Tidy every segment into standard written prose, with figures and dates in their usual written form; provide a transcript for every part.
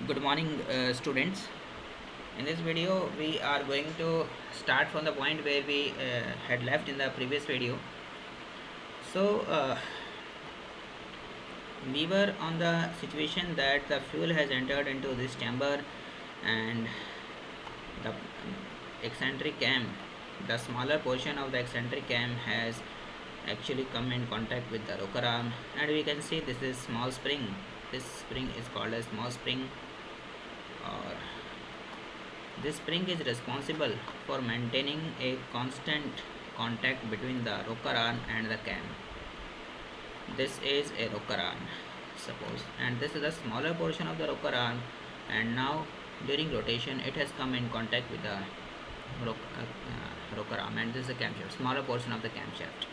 Good morning, students. In this video, we are going to start from the point where we had left in the previous video. So, we were on the situation that the fuel has entered into this chamber and the eccentric cam, the smaller portion of the eccentric cam has actually come in contact with the rocker arm, and we can see this is small spring. This spring is called a small spring, or this spring is responsible for maintaining a constant contact between the rocker arm and the cam. This is a rocker arm, suppose, and this is the smaller portion of the rocker arm, and now during rotation it has come in contact with the rocker arm, and this is the camshaft, smaller portion of the camshaft.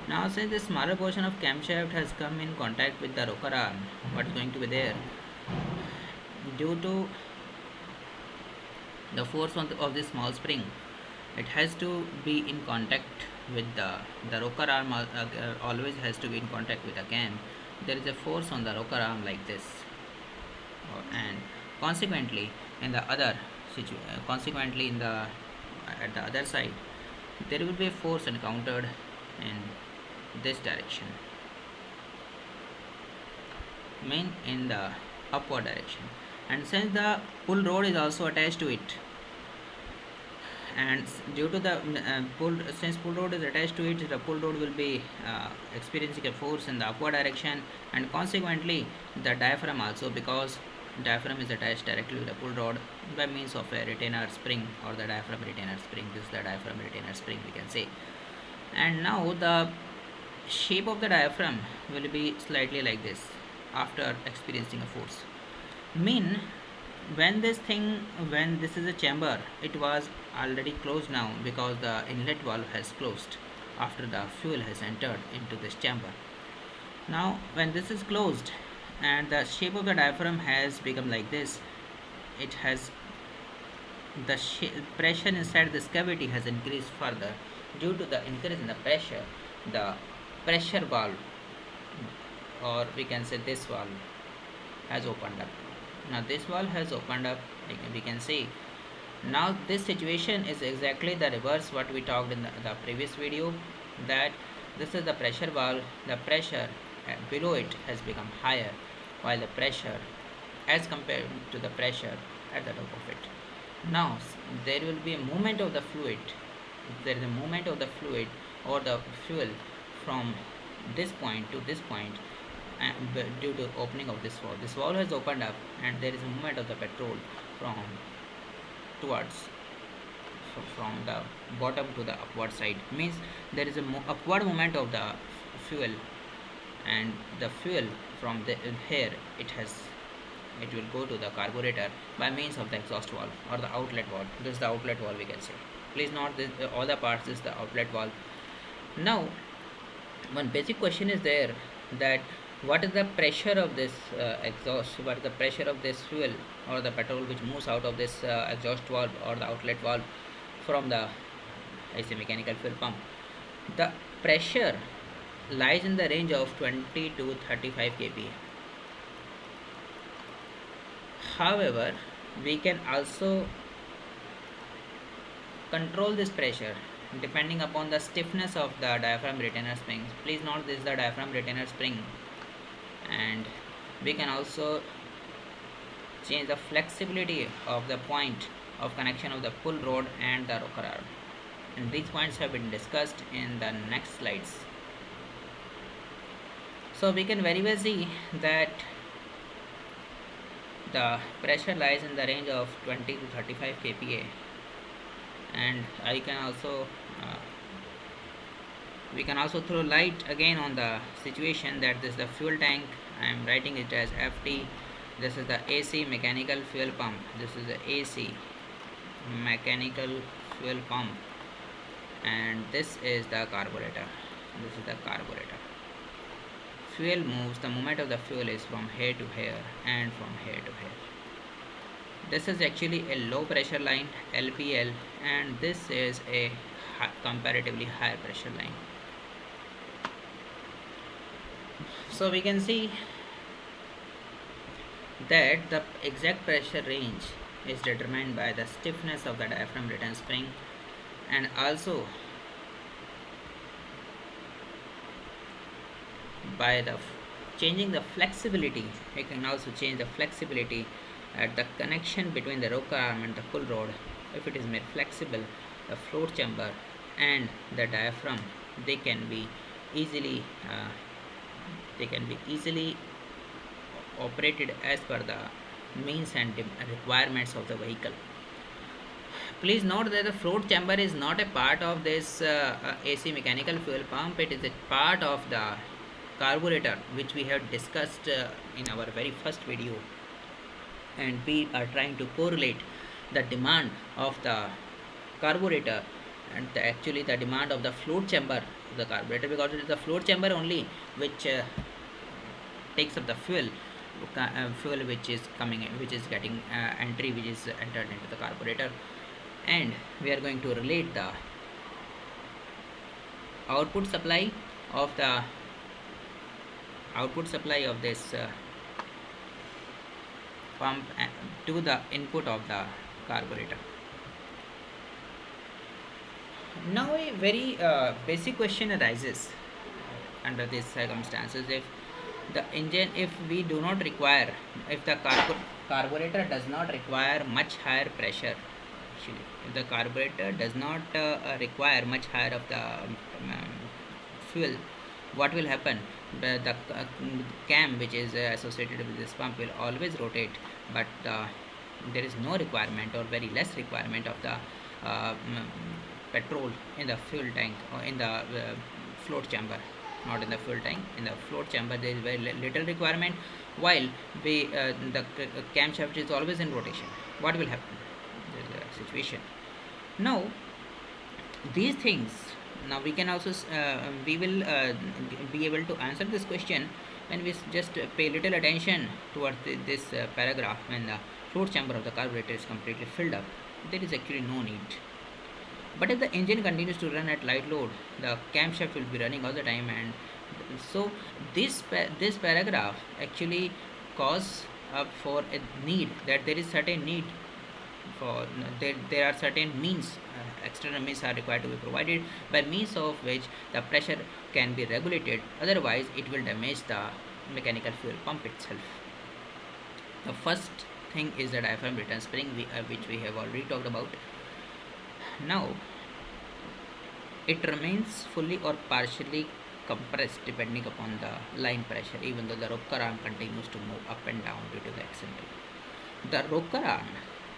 Now, since this smaller portion of camshaft has come in contact with the rocker arm, what is going to be there? Due to the force of this small spring, it has to be in contact with the rocker arm. Always has to be in contact with the cam. There is a force on the rocker arm like this, and consequently in the other consequently in the at the other side, there will be a force encountered in this direction, mean in the upward direction. And since the pull rod is also attached to it, and due to the since pull rod is attached to it, the pull rod will be experiencing a force in the upward direction, and consequently the diaphragm also, because diaphragm is attached directly to the pull rod by means of a retainer spring, or the diaphragm retainer spring. This is the diaphragm retainer spring, we can say. And now the shape of the diaphragm will be slightly like this after experiencing a force. Mean when this is a chamber, it was already closed now because the inlet valve has closed after the fuel has entered into this chamber. Now when this is closed and the shape of the diaphragm has become like this, it has the pressure inside this cavity has increased further. Due to the increase in the pressure, the pressure valve, or we can say this valve, has opened up. Now this valve has opened up, we can see. Now this situation is exactly the reverse what we talked in the previous video, that this is the pressure valve. The pressure below it has become higher, while the pressure as compared to the pressure at the top of it. Now there will be a movement of the fluid. There is a movement of the fluid or the fuel from this point to this point, due to opening of this valve. This valve has opened up, and there is a movement of the petrol from towards from the bottom to the upward side. Means there is a upward movement of the fuel, and the fuel from the here it will go to the carburetor by means of the exhaust valve or the outlet valve. This is the outlet valve, we can say. Please note this, all the parts is the outlet valve. Now one basic question is there, that what is the pressure of this exhaust, what is the pressure of this fuel or the petrol which moves out of this exhaust valve or the outlet valve from the IC mechanical fuel pump. The pressure lies in the range of 20 to 35 kPa. However, we can also control this pressure depending upon the stiffness of the diaphragm retainer spring. Please note this is the diaphragm retainer spring, and we can also change the flexibility of the point of connection of the pull rod and the rocker arm, and these points have been discussed in the next slides. So we can very well see that the pressure lies in the range of 20 to 35 kPa, and I can also we can also throw light again on the situation that this is the fuel tank. I am writing it as FT. This is the AC mechanical fuel pump. This is the AC mechanical fuel pump, and this is the carburetor. This is the carburetor. Fuel moves, the movement of the fuel is from here to here and from here to here. This is actually a low pressure line, LPL, and this is a comparatively higher pressure line. So we can see that the exact pressure range is determined by the stiffness of the diaphragm return spring, and also by the changing the flexibility. We can also change the flexibility at the connection between the rocker arm and the pull rod. If it is made flexible, the float chamber and the diaphragm, they can be easily uh, they can be easily operated as per the means and requirements of the vehicle. Please note that the float chamber is not a part of this AC mechanical fuel pump. It is a part of the carburetor, which we have discussed in our very first video, and we are trying to correlate the demand of the carburetor and actually the demand of the float chamber of the carburetor, because it is the float chamber only which takes up the fuel which is coming in, which is getting entry, which is entered into the carburetor. And we are going to relate the output supply of the output supply of this pump to the input of the carburetor. Now a very basic question arises under these circumstances. If the engine, if we do not require, if the carburetor does not require much higher pressure, actually if the carburetor does not require much higher of the fuel, what will happen? The cam which is associated with this pump will always rotate, but there is no requirement or very less requirement of the petrol in the fuel tank or in the float chamber. Not in the fuel tank, in the float chamber there is very little requirement, while the camshaft is always in rotation. What will happen? This is the situation. Now these things, now we can also we will be able to answer this question when we just pay little attention towards this paragraph. When the float chamber of the carburetor is completely filled up, there is actually no need. But if the engine continues to run at light load, the camshaft will be running all the time, and so this paragraph actually calls up for a need, that there is certain need for there are certain means, external means are required to be provided, by means of which the pressure can be regulated, otherwise it will damage the mechanical fuel pump itself. The first thing is the diaphragm return spring, which we have already talked about. Now it remains fully or partially compressed depending upon the line pressure, even though the rocker arm continues to move up and down due to the eccentric. The rocker arm,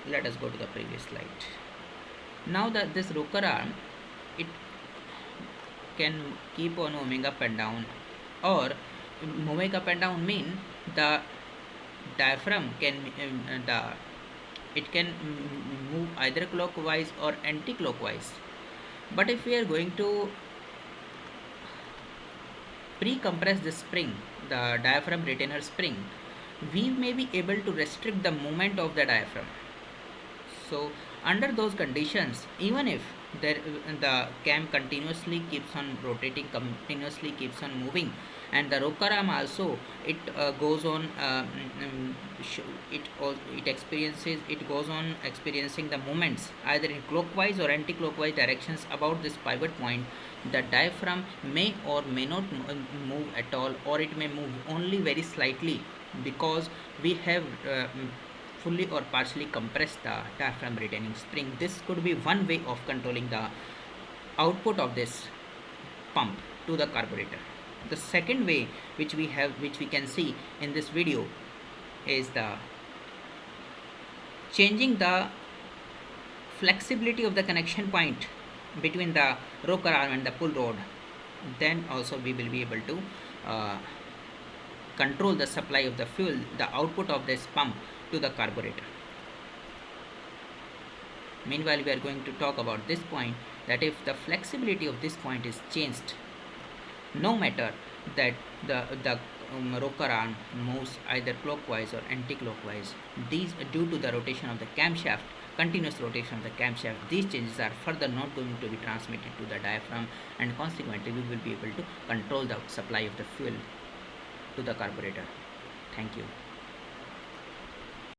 let us go to the previous slide. Now that this rocker arm, it can keep on moving up and down, or moving up and down mean the diaphragm can it can move either clockwise or anti-clockwise. But if we are going to pre-compress the spring, the diaphragm retainer spring, we may be able to restrict the movement of the diaphragm. So under those conditions, even if the cam continuously keeps on rotating, continuously keeps on moving, and the rocker arm also, it goes on it goes on experiencing the movements either in clockwise or anti-clockwise directions about this pivot point, the diaphragm may or may not move at all, or it may move only very slightly, because we have fully or partially compress the diaphragm retaining spring. This could be one way of controlling the output of this pump to the carburetor. The second way which we can see in this video is the changing the flexibility of the connection point between the rocker arm and the pull rod. Then also we will be able to control the supply of the fuel, the output of this pump to the carburetor. Meanwhile, we are going to talk about this point, that if the flexibility of this point is changed, no matter that the rocker arm moves either clockwise or anti-clockwise, these due to the rotation of the camshaft, continuous rotation of the camshaft, these changes are further not going to be transmitted to the diaphragm, and consequently we will be able to control the supply of the fuel to the carburetor. Thank you.